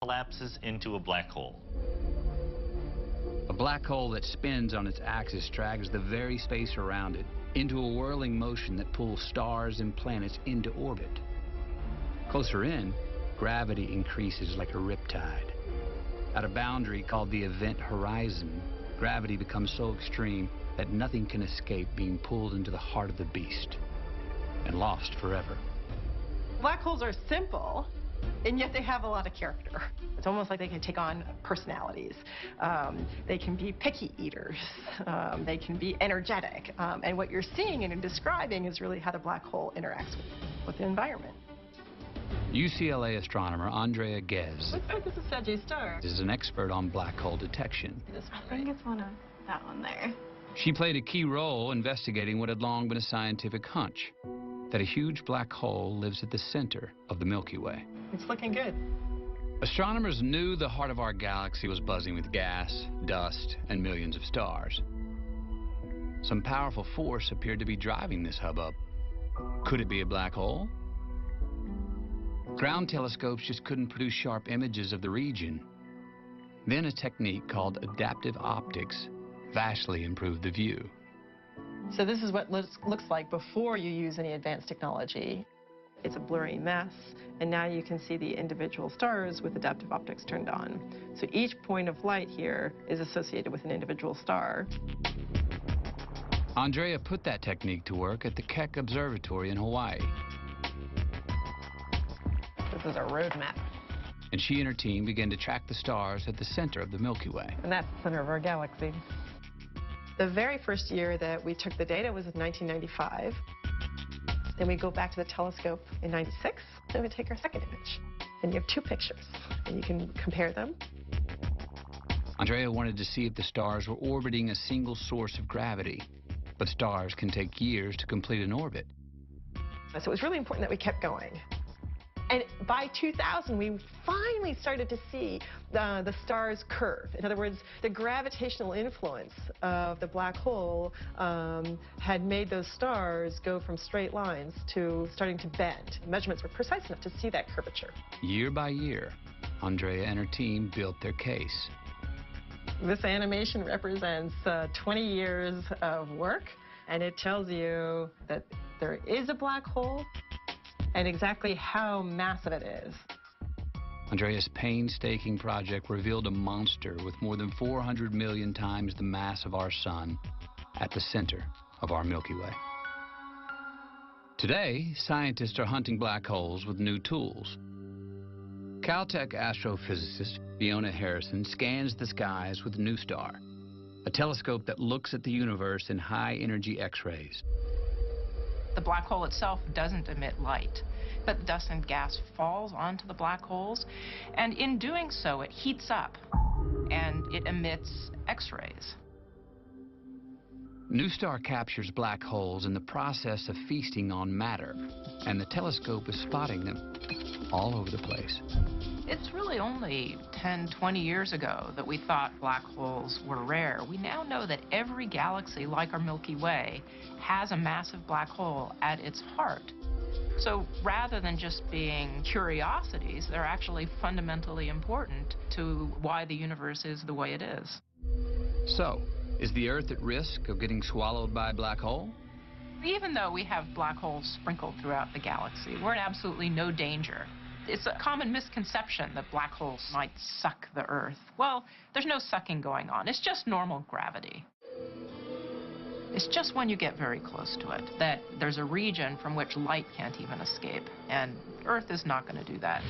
collapses into a black hole. A black hole that spins on its axis drags the very space around it into a whirling motion that pulls stars and planets into orbit. Closer in, gravity increases like a riptide. At a boundary called the event horizon, gravity becomes so extreme that nothing can escape being pulled into the heart of the beast and lost forever. Black holes are simple, and yet they have a lot of character. It's almost like they can take on personalities. They can be picky eaters. They can be energetic. And what you're seeing and describing is really how the black hole interacts with the environment. UCLA astronomer Andrea Ghez Looks like it's a Sagittarius star. is an expert on black hole detection. I think it's that one there. She played a key role investigating what had long been a scientific hunch, that a huge black hole lives at the center of the Milky Way. It's looking good. Astronomers knew the heart of our galaxy was buzzing with gas, dust, and millions of stars. Some powerful force appeared to be driving this hubbub. Could it be a black hole? Ground telescopes just couldn't produce sharp images of the region. Then a technique called adaptive optics vastly improved the view. So this is what looks like before you use any advanced technology. It's a blurry mess, and now you can see the individual stars with adaptive optics turned on. So each point of light here is associated with an individual star. Andrea put that technique to work at the Keck Observatory in Hawaii. This is our roadmap. And she and her team began to track the stars at the center of the Milky Way. And that's the center of our galaxy. The very first year that we took the data was in 1995. Then we go back to the telescope in 96, then we take our second image. And you have two pictures, and you can compare them. Andrea wanted to see if the stars were orbiting a single source of gravity, but stars can take years to complete an orbit. So it was really important that we kept going. And by 2000, we finally started to see the stars curve. In other words, the gravitational influence of the black hole had made those stars go from straight lines to starting to bend. Measurements were precise enough to see that curvature. Year by year, Andrea and her team built their case. This animation represents 20 years of work, and it tells you that there is a black hole and exactly how massive it is. Andrea's painstaking project revealed a monster with more than 400 million times the mass of our sun at the center of our Milky Way. Today, scientists are hunting black holes with new tools. Caltech astrophysicist Fiona Harrison scans the skies with NuSTAR, a telescope that looks at the universe in high-energy X-rays. The black hole itself doesn't emit light, but dust and gas falls onto the black holes, and in doing so, it heats up, and it emits X-rays. NuSTAR captures black holes in the process of feasting on matter, and the telescope is spotting them all over the place. It's really only 10, 20 years ago that we thought black holes were rare. We now know that every galaxy, like our Milky Way, has a massive black hole at its heart. So rather than just being curiosities, they're actually fundamentally important to why the universe is the way it is. So, is the Earth at risk of getting swallowed by a black hole? Even though we have black holes sprinkled throughout the galaxy, we're in absolutely no danger. It's a common misconception that black holes might suck the Earth. Well, there's no sucking going on. It's just normal gravity. It's just when you get very close to it that there's a region from which light can't even escape, and Earth is not going to do that.